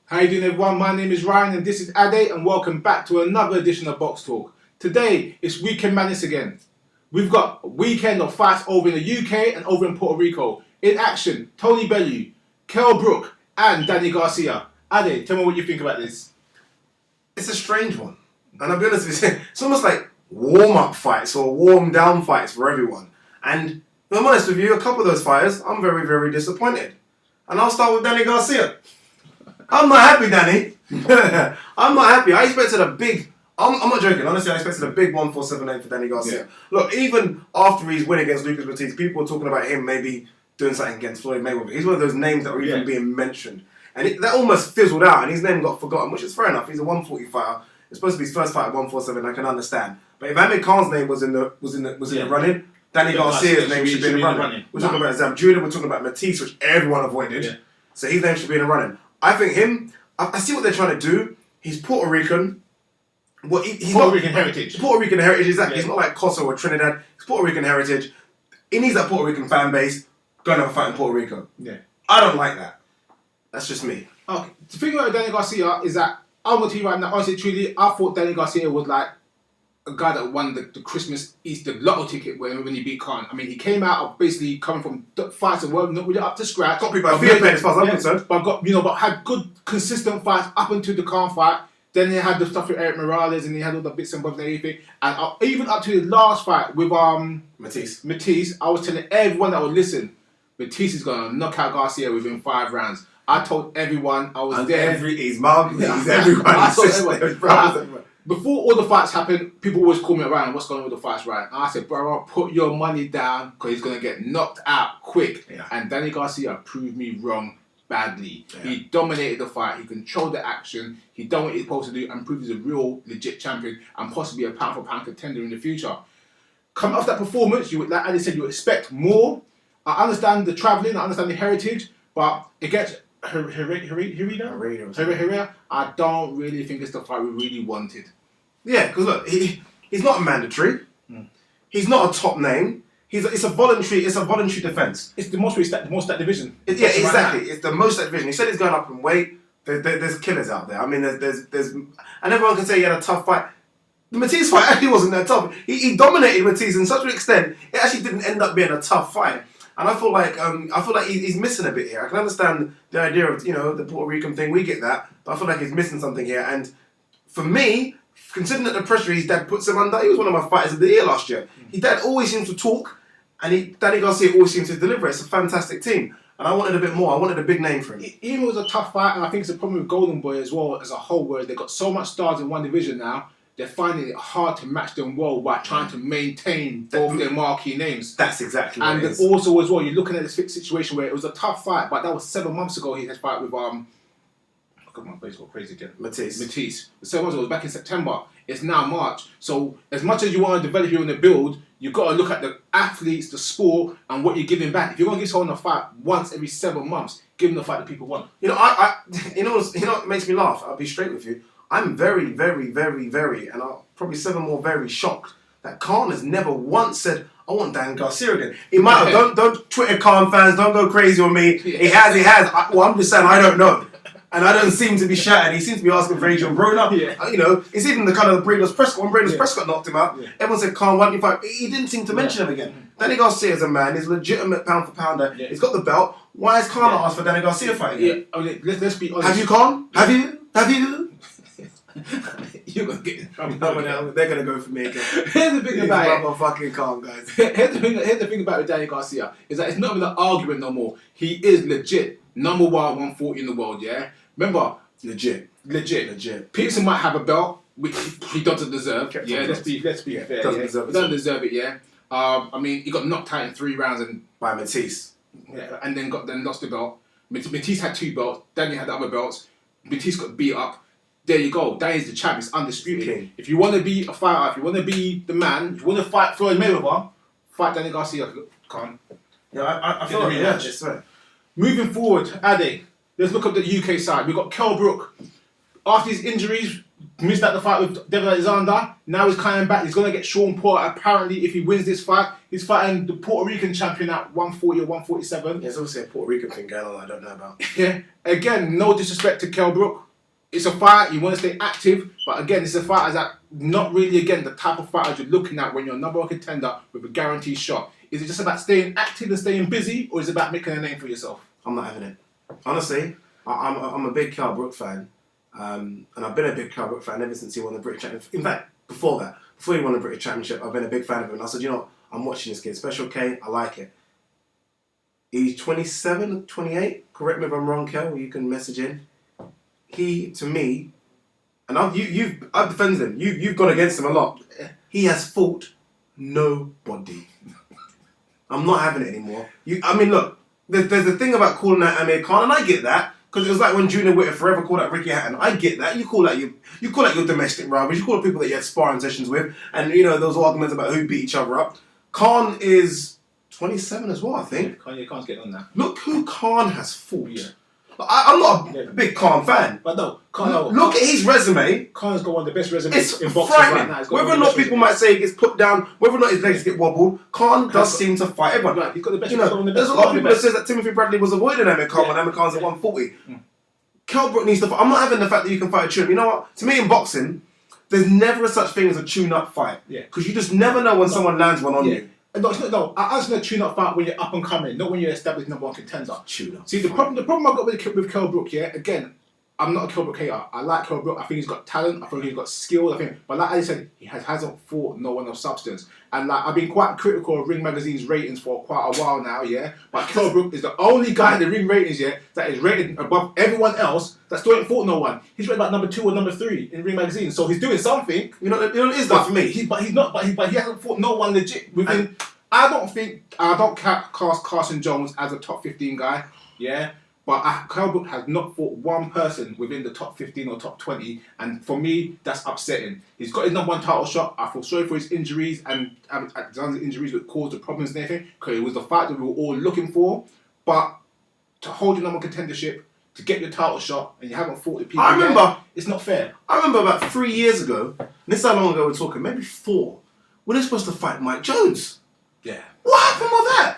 How you doing, everyone? My name is Ryan and this is Ade, and welcome back to another edition of Box Talk. Today it's Weekend Madness again. We've got a weekend of fights over in the UK and over in Puerto Rico. In action, Tony Bellew, Kell Brook and Danny Garcia. Ade, tell me what you think about this. It's a strange one. And I'll be honest with you, it's almost like warm-up fights or warm-down fights for everyone. And if I'm honest with you, a couple of those fighters, I'm very, very disappointed. And I'll start with Danny Garcia. I'm not happy, Danny. I'm not happy. I expected a big... I'm not joking. Honestly, I expected a big 1-4-7-8 for Danny Garcia. Yeah. Look, even after his win against Lucas Ortiz, people were talking about him maybe doing something against Floyd Mayweather. He's one of those names that were even being mentioned. And that almost fizzled out, and his name got forgotten, which is fair enough. He's a 140 fighter. It's supposed to be his first fight at 147. I can understand. But if Amir Khan's name was in the running, Danny Garcia's name should be in the running. We're talking about Zam Judah. We're talking about Matisse, which everyone avoided. Yeah. So his name should be in the running. I think him. I see what they're trying to do. He's Puerto Rican. He's Puerto Rican heritage. Puerto Rican heritage, exactly. Yeah. He's not like Kosovo or Trinidad. He's Puerto Rican heritage. He needs that Puerto Rican fan base. Go and have a fight in Puerto Rico. Yeah. I don't like that. That's just me. Okay. The thing about Danny Garcia is that I'm going to tell you right now, honestly, truly, I thought Danny Garcia was like a guy that won the Christmas Easter lotto ticket when he beat Khan. I mean, he came out of basically coming from fights that were not really up to scratch. Got people fear pain as far as I'm concerned. But had good, consistent fights up until the Khan fight. Then he had the stuff with Eric Morales and he had all the bits and bobs and everything. And even up to his last fight with Matisse, I was telling everyone that would listen, Matisse is going to knock out Garcia within 5 rounds. I told everyone I was there. He's mum, he's everyone. I told everyone. Before all the fights happened, people always call me around, what's going on with the fights, right? And I said, bro, put your money down because he's going to get knocked out quick. Yeah. And Danny Garcia proved me wrong badly. Yeah. He dominated the fight, he controlled the action, he done what he's supposed to do and proved he's a real legit champion and possibly a pound for pound contender in the future. Coming off that performance, like Ali said, you expect more. I understand the travelling, I understand the heritage, but against Herrera, I don't really think it's the fight we really wanted. Yeah, because look, he's not a mandatory. He's not a top name. It's a voluntary defence. It's the most that division. Yeah, exactly. It's the most that division. He said he's going up in weight. There's killers out there. I mean, there's and everyone can say he had a tough fight. The Matisse fight actually wasn't that tough. He dominated Matisse in such an extent it actually didn't end up being a tough fight. And I feel like he's missing a bit here. I can understand the idea of the Puerto Rican thing. We get that, but I feel like he's missing something here. And for me, considering that the pressure his dad puts him under, he was one of my fighters of the year last year. His dad always seems to talk, and Danny Garcia always seems to deliver. It's a fantastic team. And I wanted a bit more. I wanted a big name for him. Even was a tough fight, and I think it's a problem with Golden Boy as well as a whole, where they've got so much stars in one division now. They're finding it hard to match them well by trying to maintain both their marquee names. That's exactly what it is. And also as well, you're looking at this situation where it was a tough fight, but that was 7 months ago. He had a fight with I got my face all crazy again. Matisse. 7 months ago, it was back in September. It's now March. So as much as you want to develop you in the build, you've got to look at the athletes, the sport, and what you're giving back. If you're going to give someone a fight once every 7 months, give them the fight that people want. What makes me laugh? I'll be straight with you. I'm very, very, very, very, and I'll probably say more very shocked that Khan has never once said, I want Dan Garcia again. He might have, don't Twitter Khan fans, don't go crazy on me. Yeah. He has. I'm just saying I don't know. And I don't seem to be shattered. He seems to be asking for Adrian Broner. Yeah. It's even the kind of Braden's Prescott. When Braden's Prescott knocked him out, everyone said, Khan, why don't you fight? He didn't seem to mention him again. Danny Garcia is a man. He's a legitimate pound for pounder. Yeah. He's got the belt. Why has Khan not asked for Danny Garcia fight again? Yeah. Let's be honest. Have you, Khan? Have you? You're gonna get in trouble. They're gonna go for me again. Here's the thing about it. Motherfucking calm, guys. Here's the thing about Danny Garcia is that it's not even an argument no more. He is legit number 140 in the world. Yeah, remember, legit. Peterson might have a belt which he doesn't deserve. Let's be fair. He doesn't deserve it. Yeah. I mean, he got knocked out in 3 rounds by Matisse. Yeah, and then lost the belt. Matisse had 2 belts. Danny had the other belts. Matisse got beat up. There you go. Danny's the champ. It's undisputed. Okay. If you want to be a fighter, if you want to be the man, if you want to fight Floyd Mayweather, fight Danny Garcia. Khan. Yeah, I feel like that's right. Moving forward, Ade, let's look at the UK side. We've got Kell Brook. After his injuries, missed out the fight with Devin Alexander. Now he's coming back. He's going to get Sean Porter. Apparently, if he wins this fight, he's fighting the Puerto Rican champion at 140 or 147. Yeah, there's obviously a Puerto Rican thing going on I don't know about. Yeah. Again, no disrespect to Kell Brook. It's a fight. You want to stay active. But again, it's a fight that not really, again, the type of fight you're looking at when you're a number one contender with a guaranteed shot. Is it just about staying active and staying busy, or is it about making a name for yourself? I'm not having it. Honestly, I'm a big Kell Brook fan. And I've been a big Kell Brook fan ever since he won the British Championship. In fact, before he won the British Championship, I've been a big fan of him. And I said, you know, I'm watching this kid. Special K, I like it. He's 27, 28. Correct me if I'm wrong, Kell. You can message in. He, to me, and I've defended him. You've gone against him a lot. He has fought nobody. I'm not having it anymore. I mean, look, there's a thing about calling out Amir Khan, and I get that. Because it was like when Junior Witter forever called out Ricky Hatton. I get that. You call out your domestic rivals. You call out people that you had sparring sessions with, and you know those arguments about who beat each other up. Khan is 27 as well, I think. Yeah, Khan's getting on that. Look who Khan has fought. Yeah. I'm not a big Khan fan. But no, look at his resume. Khan's got one of the best resumes It's in boxing right now. Whether or not people might say he gets put down, whether or not his legs get wobbled, Khan does seem to fight everyone. Right, he's got the best. You know, there's a lot of people that says that Timothy Bradley was avoiding Amir Khan when Amir Khan's at 140. Kell Brook needs to fight. I'm not having the fact that you can fight a tune-up. You know what? To me in boxing, there's never a such thing as a tune-up fight. Yeah. Because you just never know when someone lands one on you. No, I was going to tune-up fight when you're up and coming, not when you're established number one contender. Tune-up. See, the problem I've got with Kell Brook, yeah, again, I'm not a Kell Brook hater. I like Kell Brook. I think he's got talent. I think he's got skill. But like I said, he hasn't fought no one of substance. And like I've been quite critical of Ring Magazine's ratings for quite a while now, yeah. But Kell Brook is the only guy in the Ring ratings, yeah, that is rated above everyone else that still ain't fought no one. He's rated about number 2 or number 3 in Ring Magazine, so he's doing something. You know, it is that for me. He hasn't fought no one legit within. I don't cast Carson Jones as a top 15 guy, yeah. But Kell Brook has not fought one person within the top 15 or top 20, and for me, that's upsetting. He's got his number 1 title shot. I feel sorry for his injuries, and Alexander's injuries that caused the problems and everything, because it was the fight that we were all looking for. But to hold your number 1 contendership, to get your title shot, and you haven't fought the people it's not fair. I remember about 3 years ago, and this is how long ago we're talking, maybe 4, when they were supposed to fight Mike Jones. Yeah. What happened with that?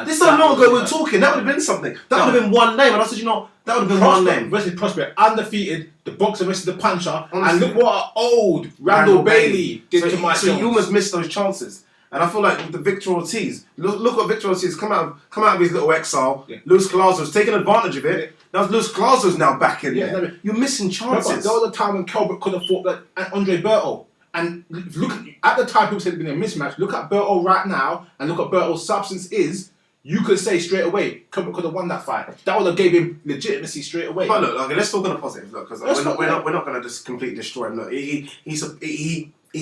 This is how long ago we were talking. That would have been something. That would have been one name. And I said, you know, that would have been one name. Versus Prospect, undefeated, the boxer versus the puncher. And look what old Randall Bailey did to Mike Jones. So you almost missed those chances. And I feel like with the Victor Ortiz, look what Victor Ortiz come out of his little exile. Yeah. Luis Colazo's taking advantage of it. Now Luis Colazo's now back in there. You're missing chances. There was a time when Kell Brook could have fought Andre Berto. And look at the time people said it'd been a mismatch. Look at Berto right now, and look at Berto's substance is. You could say straight away, Kell Brook could have won that fight. That would have gave him legitimacy straight away. But look, okay, let's talk on the positives, look, because we're not going to just completely destroy him. Look, he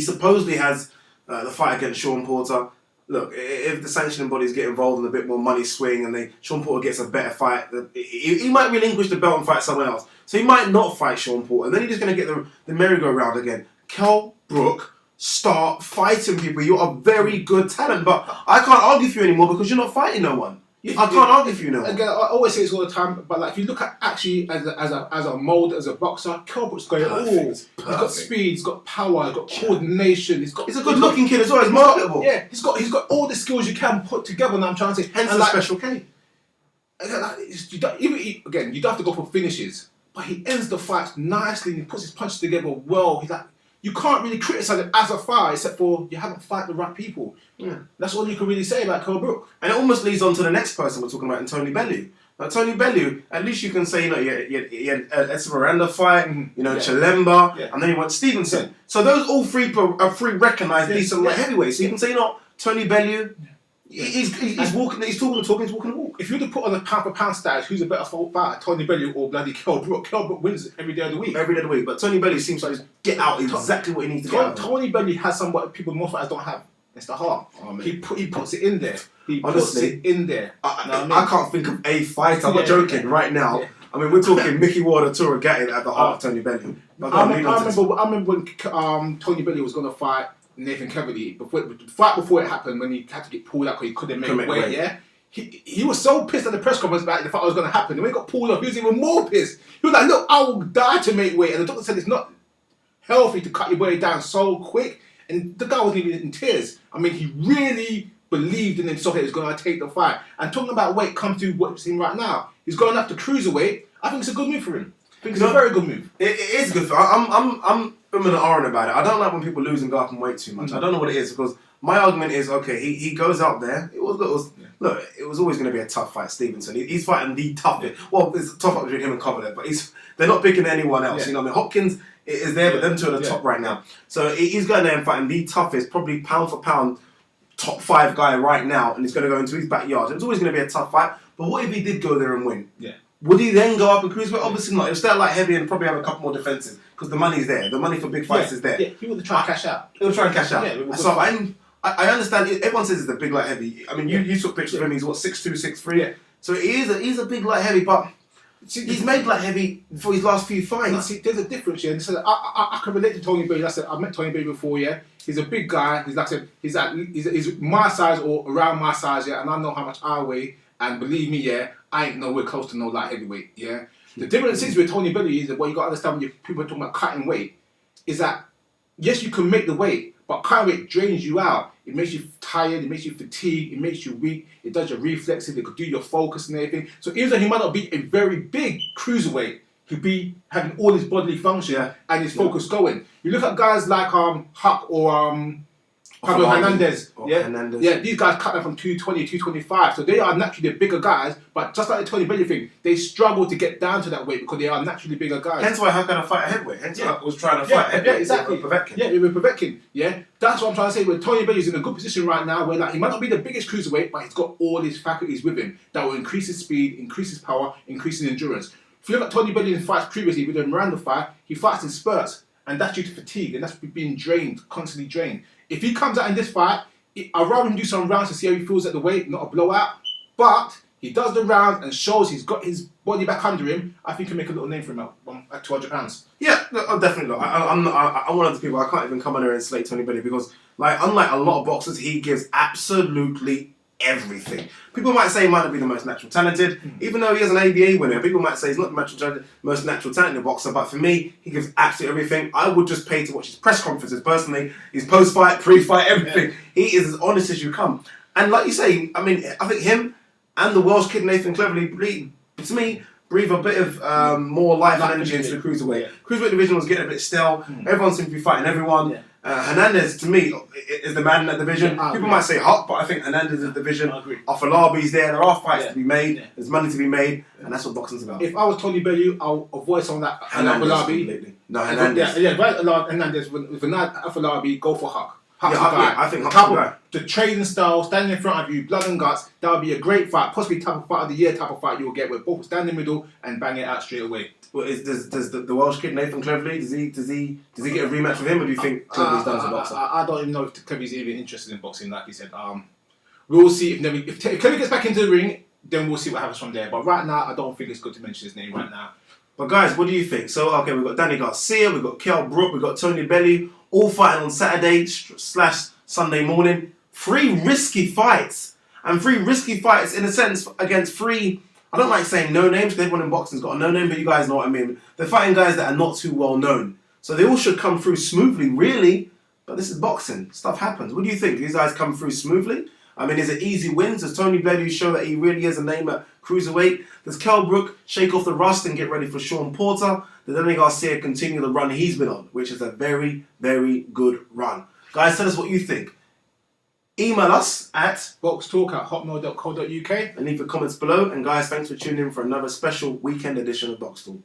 supposedly has the fight against Sean Porter. Look, if the sanctioning bodies get involved in a bit more money swing and Sean Porter gets a better fight, he might relinquish the belt and fight someone else. So he might not fight Sean Porter, and then he's just going to get the merry-go-round again. Kell Brook, start fighting people. You're a very good talent, but I can't argue for you anymore because you're not fighting no one. I can't argue for you no more. Again, I always say this all the time, but like if you look at actually as a mold, as a boxer, Kell Brook's got it all. He's got speed, he's got power, he's got coordination, he's a good looking kid as well. He's marketable. Yeah, he's got all the skills you can put together. And I'm trying to say, hence the Special K. You don't have to go for finishes, but he ends the fights nicely and he puts his punches together well. He's like. You can't really criticise him as a fight except for you haven't fought the right people. Yeah. That's all you can really say about Kell Brook. And it almost leads on to the next person we're talking about, Tony Bellew. Now, Tony Bellew, at least you can say, you had Edson Miranda fight, Chilemba, and then you went Stevenson. Yeah. So those all three are recognised decent heavyweights. So you can say, Tony Bellew, he's walking, he's talking the talk, he's walking the walk. If you were to put on a pound for pound status, who's a better fighter, Tony Bellew or bloody Kell Brook? Kell Brook wins every day of the week. Every day of the week. But Tony Bellew seems like he's get out exactly what he needs to get out. Tony Bellew has somewhat people most fighters don't have. It's the heart. Oh, he puts it in there. I can't think of a fighter. I'm not joking right now. Yeah. I mean, we're talking Mickey Ward or Tura Gattin at the heart of Tony Bellew. I remember when Tony Bellew was going to fight Nathan Kennedy, before it happened, when he had to get pulled out because he couldn't make weight, yeah? He was so pissed at the press conference about the fight was going to happen. And when he got pulled off, he was even more pissed. He was like, look, I will die to make weight. And the doctor said it's not... healthy to cut your body down so quick. And the guy wasn't even in tears. I mean, he really believed in himself that he was going to take the fight. And talking about weight comes to what's in right now. He's going up to cruiserweight. I think it's a good move for him. I think it's a very good move. It is good. I'm in an iron about it. I don't like when people lose and go up and weight too much. I don't know what it is because my argument is okay. He goes out there. It was always going to be a tough fight. Stevenson. He's fighting the toughest. Well, it's a tough fight between him and Kovalev, but they're not picking anyone else. You know what I mean? Hopkins is there, but them two are the top right now. So he's going there and fighting the toughest, probably pound for pound, top 5 guy right now, and he's going to go into his backyard. It was always going to be a tough fight. But what if he did go there and win? Yeah. Would he then go up and cruiserweight? Obviously not. He'll stay at light heavy and probably have a couple more defenses because the money's there. The money for big fights is there. Yeah, he would try and cash out. He'll try and cash out. Yeah, so I understand. Everyone says he's a big light heavy. I mean, you took pictures of him. He's what 6'2", 6'3". Yeah. So he's a big light heavy, but he's made light heavy for his last few fights. See, there's a difference here. So I can relate to Tony Bellew. I met Tony Bellew before. Yeah, he's a big guy. He's like I said, he's my size or around my size. Yeah, and I know how much I weigh. And believe me, yeah, I ain't nowhere close to no light heavyweight. Yeah. The difference is with Tony Bellew is that what you got to understand when people are talking about cutting weight is that yes, you can make the weight, but cutting weight drains you out. It makes you tired, it makes you fatigued, it makes you weak, it does your reflexes, it could do your focus and everything. So even though he might not be a very big cruiserweight, he'll be having all his bodily function and his focus going. You look at guys like Huck or Pablo Hernandez. Yeah, these guys cut them from 220, 225. So they are naturally the bigger guys, but just like the Tony Bellew thing, they struggle to get down to that weight because they are naturally bigger guys. Hence why Huck had to fight a heavyweight. Hence why Huck was trying to fight a heavyweight. Yeah, exactly. With Povetkin. Yeah, with Povetkin. Yeah, that's what I'm trying to say. Where Tony Bellew is in a good position right now, where like he might not be the biggest cruiserweight, but he's got all his faculties with him that will increase his speed, increase his power, increase his endurance. If you look at Tony Bellew in fights previously with the Miranda fight, he fights in spurts, and that's due to fatigue, and that's being drained, constantly drained. If he comes out in this fight, I'd rather him do some rounds to see how he feels at the weight, not a blowout. But he does the rounds and shows he's got his body back under him. I think he can make a little name for him at 200 pounds. Yeah, no, definitely. I'm one of the people. I can't even come on here and slate Tony Bellew because, like, unlike a lot of boxers, he gives absolutely everything. People might say he might not be the most natural talented, even though he is an ABA winner. People might say he's not the most natural talented boxer, but for me, he gives absolutely everything. I would just pay to watch his press conferences personally, his post-fight, pre-fight, everything. Yeah. He is as honest as you come. And like you say, I mean, I think him and the Welsh kid Nathan Cleverly, to me, breathe a bit of more life and energy into the cruiserweight. Yeah. Cruiserweight division was getting a bit stale. Everyone seemed to be fighting everyone. Yeah. Hernandez, to me, is the man in that division. People might say Huck, but I think Hernandez is the division. I agree. Afolabi's there. There are fights to be made. Yeah. There's money to be made, and that's what boxing's about. If I was Tony Bellew, I'll avoid some of that Afolabi. No, Hernandez. Hernandez. With Afolabi, go for Huck. I think Huck's the guy. The trading style, standing in front of you, blood and guts, that would be a great fight. Possibly type of fight of the year type of fight you'll get where both stand in the middle and bang it out straight away. Well, does the Welsh kid Nathan Cleverly, does he get a rematch with him, or do you think Cleverly's done as a boxer? I don't even know if Cleverly's even interested in boxing, like he said. We'll see if Cleverly gets back into the ring, then we'll see what happens from there. But right now, I don't think it's good to mention his name right now. But guys, what do you think? So okay, we've got Danny Garcia, we've got Kell Brook, we've got Tony Bellew, all fighting on Saturday / Sunday morning. 3 risky fights, and 3 risky fights in a sense against 3. I don't like saying no names because everyone in boxing's got a no name, but you guys know what I mean. They're fighting guys that are not too well known. So they all should come through smoothly, really. But this is boxing. Stuff happens. What do you think? These guys come through smoothly? I mean, is it easy wins? Does Tony Bellew show that he really is a name at cruiserweight? Does Kell Brook shake off the rust and get ready for Sean Porter? Does Danny Garcia continue the run he's been on, which is a very, very good run? Guys, tell us what you think. Email us at BoxTalk@hotmail.co.uk and leave your comments below. And guys, thanks for tuning in for another special weekend edition of BoxTalk.